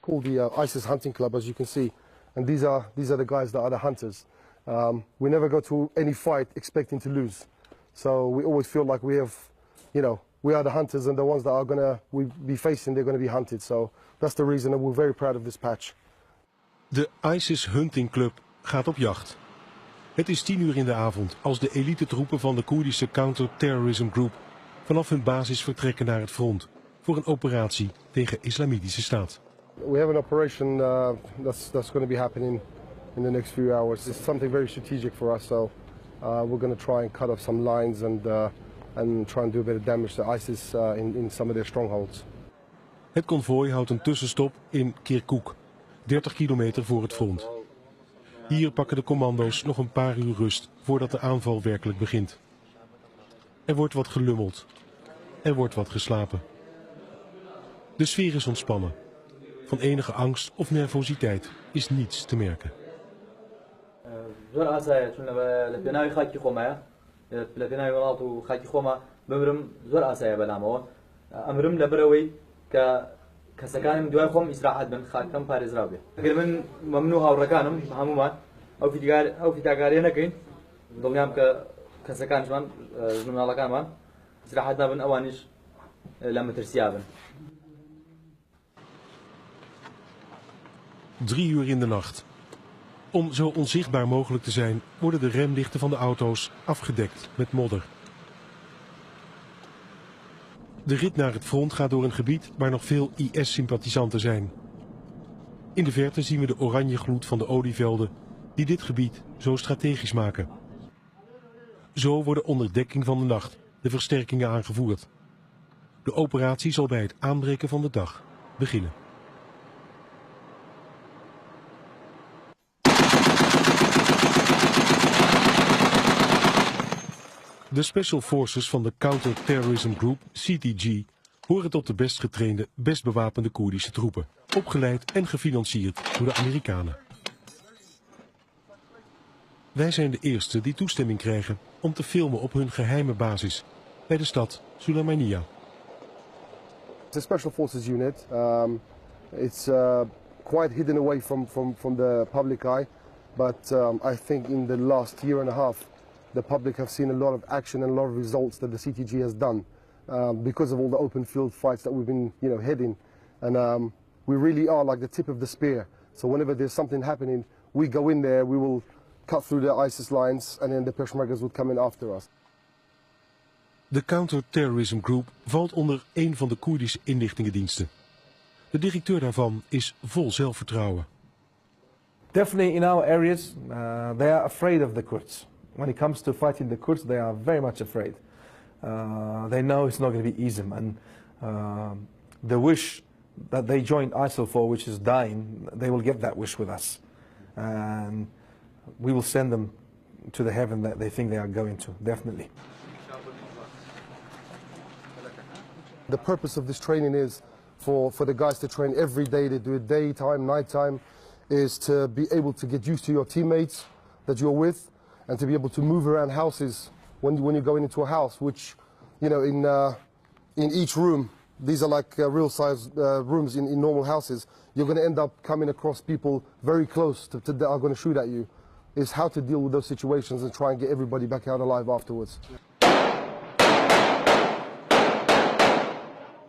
called the ISIS Hunting Club, as you can see, and these are the guys that are the hunters. We never go to any fight expecting to lose, so we always feel like we have, we are the hunters, and the ones that are gonna be facing, they're gonna be hunted. So that's the reason, and we're very proud of this patch. De ISIS Hunting Club gaat op jacht. Het is 10 uur in de avond als de elitetroepen van de Koerdische Counter-Terrorism Group vanaf hun basis vertrekken naar het front voor een operatie tegen Islamitische Staat. We have an operation that's going to be happening in the next few hours. It's something very strategic for us, so we're going to try and cut off some lines and try and do a bit of damage to ISIS in some of their strongholds. Het konvooi houdt een tussenstop in Kirkuk, 30 kilometer voor het front. Hier pakken de commando's nog een paar uur rust voordat de aanval werkelijk begint. Er wordt wat gelummeld. Er wordt wat geslapen. De sfeer is ontspannen. Van enige angst of nervositeit is niets te merken. كسكان دوای خۆم ئیسراحەت بن خاکەم پارێزراو بێ. ئەگەر من مەمنوع هاوڕەکانم هەمومان ئەو فیداکاریە نەکەین، دڵنیام کە کەسەکانمان ژنۆناڵەکانمان ئیسراحەت نابن، ئەوانیش لە مەترسیا بن. 3 uur in de nacht. Om zo onzichtbaar mogelijk te zijn, worden de remlichten van de auto's afgedekt met modder. De rit naar het front gaat door een gebied waar nog veel IS-sympathisanten zijn. In de verte zien we de oranje gloed van de olievelden die dit gebied zo strategisch maken. Zo worden onder dekking van de nacht de versterkingen aangevoerd. De operatie zal bij het aanbreken van de dag beginnen. De Special Forces van de Counter-Terrorism Group, CTG, horen tot de best getrainde, best bewapende Koerdische troepen. Opgeleid en gefinancierd door de Amerikanen. Wij zijn de eerste die toestemming krijgen om te filmen op hun geheime basis bij de stad Sulaymaniyah. It's a Special Forces unit. It's quite hidden away from the public eye, but I think in the last year and a half the public have seen a lot of action and a lot of results that the CTG has done because of all the open field fights that we've been heading, and we really are like the tip of the spear. So whenever there's something happening, we go in there, we will cut through the ISIS lines, and then the Peshmergas would come in after us. De Counter-Terrorism Group valt onder een van de Koerdische inlichtingendiensten. De directeur daarvan is vol zelfvertrouwen. Definitely in our areas, they are afraid of the Kurds. When it comes to fighting the Kurds, they are very much afraid. They know it's not going to be easy, and the wish that they joined ISIL for, which is dying, they will get that wish with us. And we will send them to the heaven that they think they are going to, definitely. The purpose of this training is for the guys to train every day. They do it daytime, nighttime, is to be able to get used to your teammates that you're with, and to be able to move around houses when you're going into a house, which, in each room, these are like real size rooms in normal houses. You're going to end up coming across people very close that are going to shoot at you. Is how to deal with those situations and try and get everybody back out alive afterwards.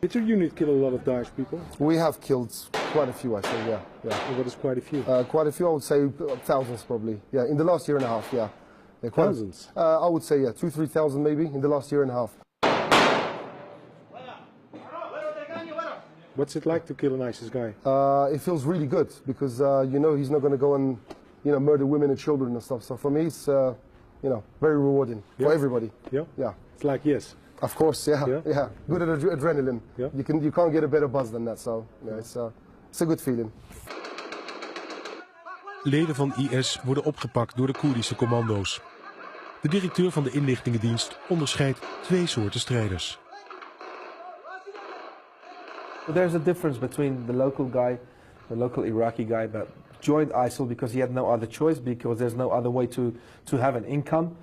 Did your unit kill a lot of Daesh people? We have killed quite a few, I think, yeah. And what is quite a few? Quite a few, I would say thousands probably. Yeah, in the last year and a half, yeah. Thousands? I would say, yeah, 2,000-3,000 maybe in the last year and a half. What's it like to kill an ISIS guy? It feels really good because he's not going to go and murder women and children and stuff. So for me, it's very rewarding for everybody. Yeah. Yeah. It's like yes. Of course, yeah. Good adrenaline. Yeah. You can't get a better buzz than that. So yeah, it's a good feeling. Leden van IS worden opgepakt door de Koerdische commando's. De directeur van de inlichtingendienst onderscheidt 2 soorten strijders. There's a difference between the local guy, the local Iraqi guy that joined ISIL because he had no other choice, because there's no other way to have an income.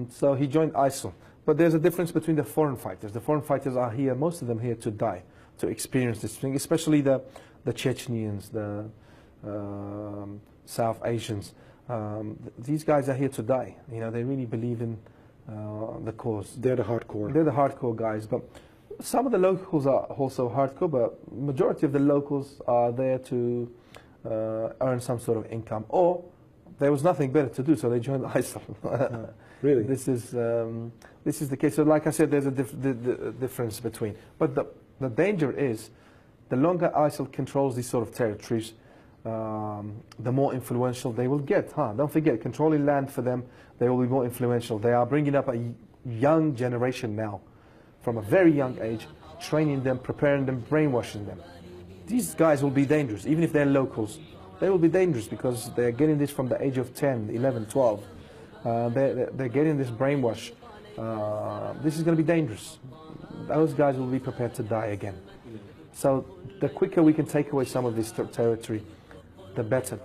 So he joined ISIL. But there's a difference between the foreign fighters. The foreign fighters are here, most of them here to die, to experience this thing, especially the Chechens, the South Asians. These guys are here to die. You know, they really believe in the cause. They're the hardcore. They're the hardcore guys, but some of the locals are also hardcore, but majority of the locals are there to earn some sort of income, or there was nothing better to do, so they joined ISIL. Really? This is the case. So like I said, there's a difference between. But the danger is, the longer ISIL controls these sort of territories, the more influential they will get. Don't forget, controlling land for them, they will be more influential. They are bringing up a young generation now, from a very young age, training them, preparing them, brainwashing them. These guys will be dangerous, even if they're locals. They will be dangerous because they're getting this from the age of 10, 11, 12. They're getting this brainwash. This is going to be dangerous. Those guys will be prepared to die again. So the quicker we can take away some of this territory, the better.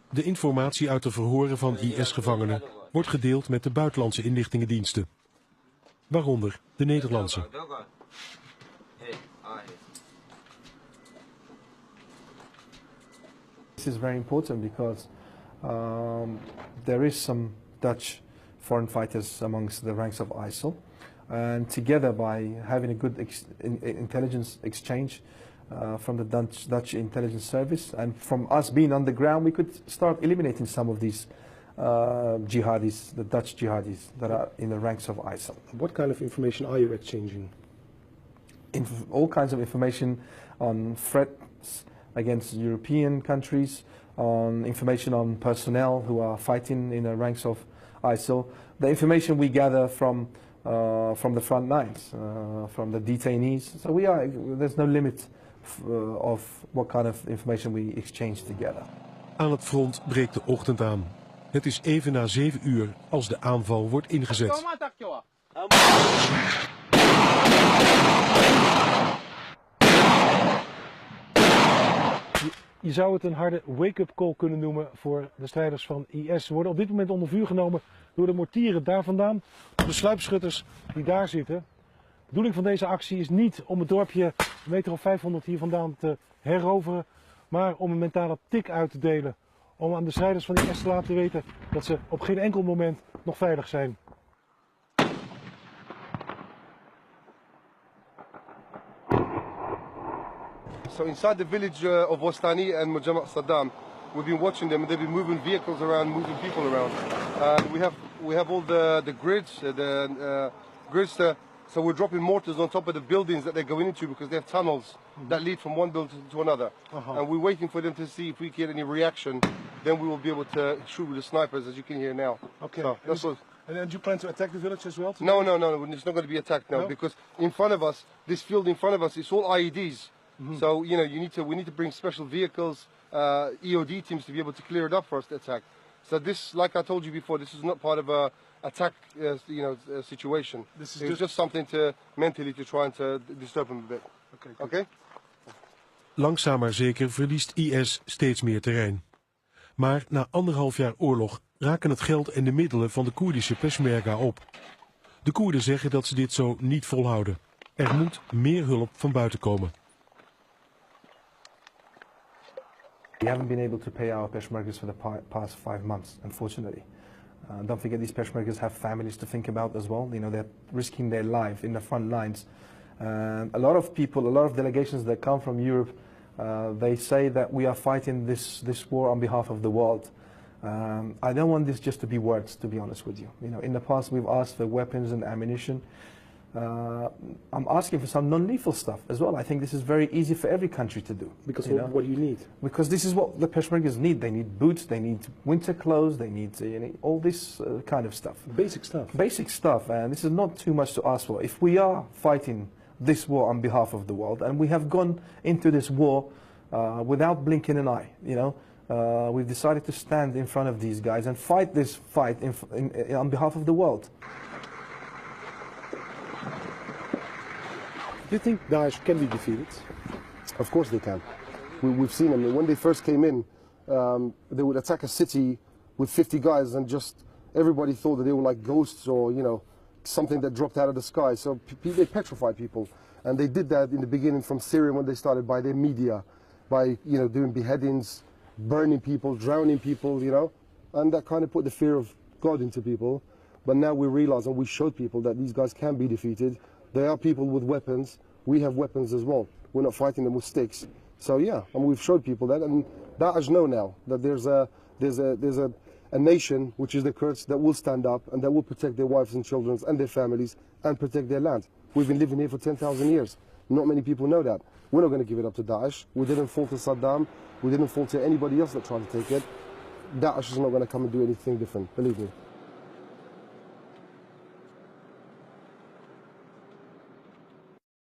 De informatie uit de verhoren van IS-gevangenen wordt gedeeld met de buitenlandse inlichtingendiensten. Waaronder de Nederlandse. This is very important because there is some Dutch foreign fighters amongst the ranks of ISIL, and together by having a good intelligence exchange from the Dutch intelligence service, and from us being on the ground, we could start eliminating some of these jihadis, the Dutch jihadis that are in the ranks of ISIL. What kind of information are you exchanging? All kinds of information on threats against European countries, on information on personnel who are fighting in the ranks of ISIL, the information we gather from the front lines, from the detainees. So there's no limit of what kind of information we exchange together. Aan het front breekt de ochtend aan. Het is even na 7 uur als de aanval wordt ingezet. Je zou het een harde wake-up call kunnen noemen voor de strijders van IS. Ze worden op dit moment onder vuur genomen door de mortieren daar vandaan, door de sluipschutters die daar zitten. De bedoeling van deze actie is niet om het dorpje een meter of 500 hier vandaan te heroveren, maar om een mentale tik uit te delen. Om aan de strijders van IS te laten weten dat ze op geen enkel moment nog veilig zijn. So inside the village of Wastani and Mujamma Saddam, we've been watching them. They've been moving vehicles around, moving people around. We have all the grids, so we're dropping mortars on top of the buildings that they're going into because they have tunnels that lead from one building to another. And we're waiting for them to see if we get any reaction. Then we will be able to shoot with the snipers, as you can hear now. Okay. So that's what. And do you plan to attack the village as well? No, it's not going to be attacked now because in front of us, this field in front of us, it's all IEDs. So we need to bring special vehicles, EOD teams to be able to clear it up for us to attack. So this, like I told you before, this is not part of a attack, situation. This is just something to mentally to try and to disturb them a bit. Okay. Langzaam maar zeker verliest IS steeds meer terrein. Maar na 1,5 jaar oorlog raken het geld en de middelen van de Koerdische Peshmerga op. De Koerden zeggen dat ze dit zo niet volhouden. Er moet meer hulp van buiten komen. We haven't been able to pay our Peshmergas for the past 5 months, unfortunately. Don't forget, these Peshmergas have families to think about as well. You know, they're risking their life in the front lines. A lot of people, a lot of delegations that come from Europe, they say that we are fighting this war on behalf of the world. I don't want this just to be words, to be honest with you. You know, in the past we've asked for weapons and ammunition. I'm asking for some non-lethal stuff as well. I think this is very easy for every country to do. Because what do you need? Because this is what the Peshmergas need. They need boots, they need winter clothes, they need all this kind of stuff. Basic stuff. Basic stuff, and this is not too much to ask for. If we are fighting this war on behalf of the world, and we have gone into this war without blinking an eye, we've decided to stand in front of these guys and fight this fight on behalf of the world. Do you think Daesh can be defeated? Of course they can. We've seen them. When they first came in, they would attack a city with 50 guys and just everybody thought that they were like ghosts or, something that dropped out of the sky. So they petrify people. And they did that in the beginning from Syria when they started, by their media, by doing beheadings, burning people, drowning people, and that kind of put the fear of God into people. But now we realize, and we showed people, that these guys can be defeated. They are people with weapons. We have weapons as well. We're not fighting them with sticks. So yeah, and we've showed people that, and Daesh know now that there's a nation, which is the Kurds, that will stand up and that will protect their wives and children and their families and protect their land. We've been living here for 10,000 years. Not many people know that. We're not going to give it up to Daesh. We didn't fall to Saddam. We didn't fall to anybody else that tried to take it. Daesh is not going to come and do anything different, believe me.